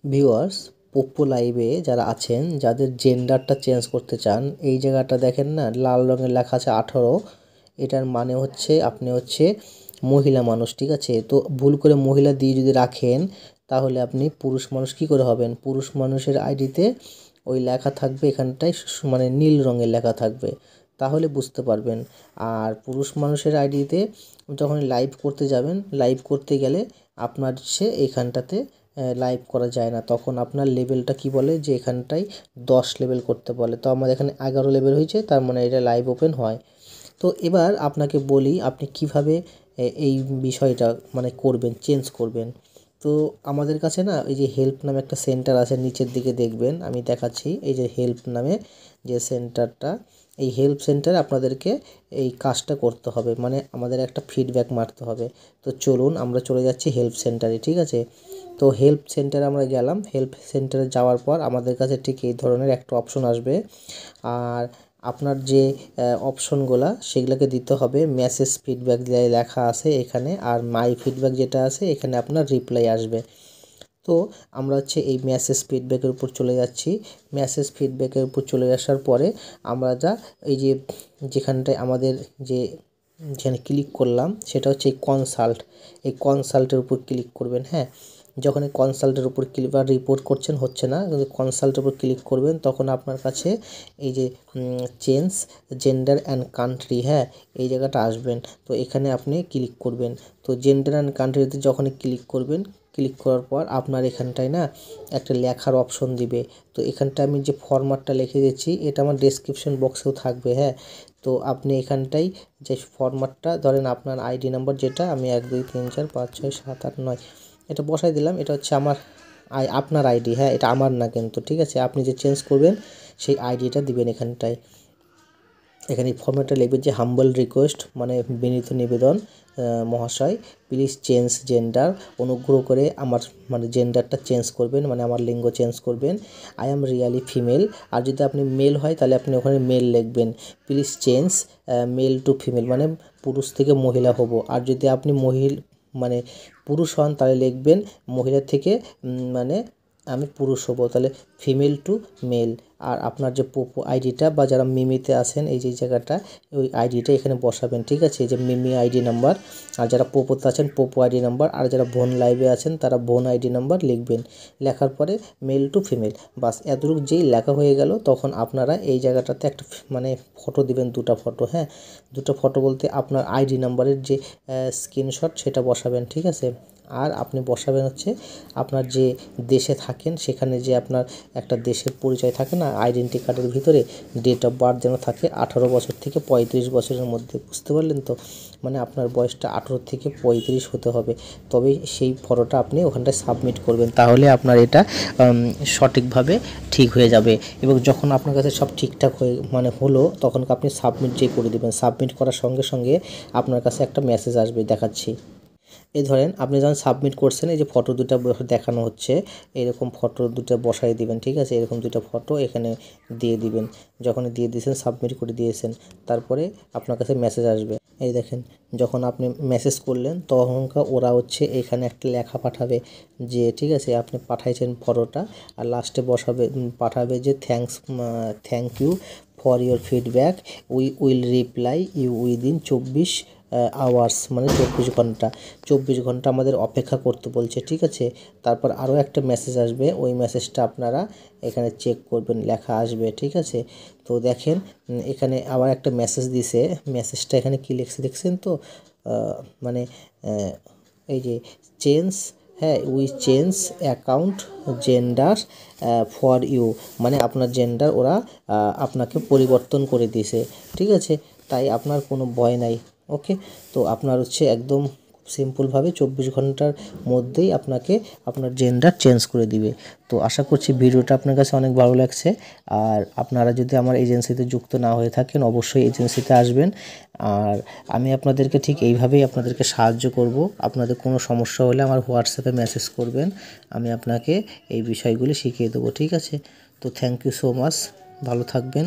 Viewers, পোপ্পো লাইভে যারা আছেন, যাদের জেন্ডারটা চেঞ্জ করতে চান, এই জায়গাটা দেখেন না, লাল রঙের লেখা আছে 18। এটার মানে হচ্ছে আপনি হচ্ছে মহিলা মানুষ, ঠিক আছে? তো ভুল করে মহিলা দিয়ে যদি রাখেন, তাহলে আপনি পুরুষ মানুষ কী করে হবেন? পুরুষ মানুষের আইডিতে ওই লেখা থাকবে, এখানটায় মানে নীল রঙের লেখা থাকবে, তাহলে বুঝতে পারবেন। আর পুরুষ মানুষের আইডিতে যখন লাইভ করতে যাবেন, লাইভ করতে গেলে আপনার সে এইখানটাতে লাইভ করা যায় না, তখন আপনার লেভেলটা কি বলে যে এখানটায় 10 লেভেল করতে বলে। তো আমার এখানে 11 লেভেল হয়েছে, তার মানে এটা লাইভ ওপেন হয়। তো এবার আপনাকে বলি আপনি কিভাবে এই বিষয়টা মানে করবেন, চেঞ্জ করবেন। তো আমাদের কাছে না এই যে হেল্প নামে একটা সেন্টার আছে, নিচের দিকে দেখবেন, আমি দেখাচ্ছি। এই যে হেল্প নামে যে সেন্টারটা, এই হেল্প সেন্টারে আপনাদেরকে এই কাজটা করতে হবে, মানে আমাদের একটা ফিডব্যাক মারতে হবে। তো চলুন আমরা চলে যাচ্ছি হেল্প সেন্টারে, ঠিক আছে? তো হেল্প সেন্টারে আমরা গেলাম। হেল্প সেন্টারে যাওয়ার পর আমাদের কাছে ঠিক এই ধরনের একটা অপশন আসবে, আর আপনার যে অপশনগুলা সেগুলোকে দিতে হবে। মেসেজ ফিডব্যাক লেখা আছে এখানে, আর মাই ফিডব্যাক যেটা আছে এখানে আপনার রিপ্লাই আসবে। তো আমরা হচ্ছে এই মেসেজ ফিডব্যাকের উপর চলে যাচ্ছি। মেসেজ ফিডব্যাকের উপর চলে আসার পরে আমরা এই যে যেখানটায় আমাদের যেখানে ক্লিক করলাম সেটা হচ্ছে এই কনসাল্ট। এই কনসাল্টের উপর ক্লিক করবেন। হ্যাঁ, যখন এই কনসাল্টের উপর ক্লিক বা রিপোর্ট করছেন হচ্ছে না, কিন্তু কনসাল্টের উপর ক্লিক করবেন, তখন আপনার কাছে এই যে চেঞ্জ জেন্ডার অ্যান্ড কান্ট্রি, হ্যাঁ, এই জায়গাটা আসবেন। তো এখানে আপনি ক্লিক করবেন। তো জেন্ডার অ্যান্ড কান্ট্রিতে যখনই ক্লিক করবেন, ক্লিক করার পর আপনার এখানটায় না একটা লেখার অপশন দিবে। তো এখানটায় আমি যে ফরম্যাটটা লিখে দিচ্ছি এটা আমার ডেসক্রিপশন বক্সেও থাকবে। হ্যাঁ, তো আপনি এখানটায় যে ফরম্যাটটা ধরেন, আপনার আইডি নাম্বার যেটা আমি 1 2 3 4 5 6 7 8 9 এটা বসাই দিলাম। এটা হচ্ছে আমার আপনার আইডি, হ্যাঁ, এটা আমার না কিন্তু, ঠিক আছে? আপনি যে চেঞ্জ করবেন সেই আইডিটা দিবেন এখানটায়। এখানে ফর্মেটটা লিখবেন যে হাম্বল রিকোয়েস্ট, মানে বিনীত নিবেদন মহাশয়, প্লিজ চেঞ্জ জেন্ডার, অনুগ্রহ করে আমার মানে জেন্ডারটা চেঞ্জ করবেন, মানে আমার লিঙ্গ চেঞ্জ করবেন। I am really female. আর যদি আপনি মেল হয় তাহলে আপনি ওখানে মেল লিখবেন। Please change male to female, মানে পুরুষ থেকে মহিলা হব। আর যদি আপনি মানে পুরুষ হন তাহলে লিখবেন মহিলা থেকে মানে আমি পুরুষ হব, তাহলে ফিমেল টু মেল। আর আপনার যে পোপো আইডিটা বা যারা মিমিতে আছেন এই যে জায়গাটা, ওই আইডিটা এখানে বসাবেন, ঠিক আছে? এই যে মিমি আইডি নাম্বার। আর যারা পোপোতে আছেন পোপো আইডি নাম্বার, আর যারা বোন লাইভে আছেন তারা বোন আইডি নাম্বার লিখবেন। লেখার পরে মেল টু ফিমেল, বাস এতটুকু যেই লেখা হয়ে গেল, তখন আপনারা এই জায়গাটাতে একটা মানে ফটো দিবেন, 2টা ফটো। হ্যাঁ, 2টা ফটো বলতে আপনার আইডি নাম্বারের যে স্ক্রিনশট সেটা বসাবেন, ঠিক আছে? আর আপনি বসাবেন হচ্ছে আপনার যে দেশে থাকেন সেখানে যে আপনার একটা দেশের পরিচয় থাকে না আইডেন্টি কার্ডের ভিতরে, ডেট অফ বার্থ যেন থাকে 18 বছর থেকে 35 বছরের মধ্যে, বুঝতে পারলেন তো? মানে আপনার বয়সটা 18 থেকে 35 হতে হবে, তবেই সেই ফটোটা আপনি ওখানটায় সাবমিট করবেন, তাহলে আপনার এটা সঠিকভাবে ঠিক হয়ে যাবে। এবং যখন আপনার কাছে সব ঠিকঠাক হলো, তখন আপনি সাবমিট করে দেবেন। সাবমিট করার সঙ্গে সঙ্গে আপনার কাছে একটা মেসেজ আসবে, দেখাচ্ছি। এই ধরেন আপনি যখন সাবমিট করছেন, এই যে ফটো 2টা দেখানো হচ্ছে, এরকম ফটো 2টা বসাই দিবেন, ঠিক আছে? এরকম 2টা ফটো এখানে দিয়ে দিবেন। যখন দিয়ে দিয়েছেন, সাবমিট করে দিয়েছেন, তারপরে আপনার কাছে মেসেজ আসবে। এই দেখেন, যখন আপনি মেসেজ করলেন তখনকার ওরা হচ্ছে এখানে একটা লেখা পাঠাবে যে, ঠিক আছে, আপনি পাঠাইছেন ফটোটা, আর লাস্টে পাঠাবে যে thank you for your feedback, we will reply you within 24 hours, মানে 24 ঘন্টা আমাদের অপেক্ষা করতে বলছে, ঠিক আছে? তারপর আরও একটা মেসেজ আসবে, ওই মেসেজটা আপনারা এখানে চেক করবেন, লেখা আসবে, ঠিক আছে? তো দেখেন এখানে আবার একটা মেসেজ দিছে। মেসেজটা এখানে কি লিখছে দেখছেন তো? মানে এই যে চেঞ্জ, হ্যাঁ, we change account gender for you, মানে আপনার জেন্ডার ওরা আপনাকে পরিবর্তন করে দিছে, ঠিক আছে? তাই আপনার কোনো ভয় নাই। ওকে, তো আপনার হচ্ছে একদম সিম্পলভাবে 24 ঘন্টার মধ্যেই আপনাকে আপনার জেন্ডার চেঞ্জ করে দিবে। তো আশা করছি ভিডিওটা আপনার কাছে অনেক ভালো লাগছে। আর আপনারা যদি আমার এজেন্সিতে যুক্ত না হয়ে থাকেন, অবশ্যই এজেন্সিতে আসবেন। আর আমি আপনাদেরকে ঠিক এইভাবেই আপনাদেরকে সাহায্য করব। আপনাদের কোনো সমস্যা হলে আমার হোয়াটসঅ্যাপে মেসেজ করবেন, আমি আপনাকে এই বিষয়গুলি শিখিয়ে দেবো, ঠিক আছে? তো থ্যাংক ইউ সো মাচ, ভালো থাকবেন।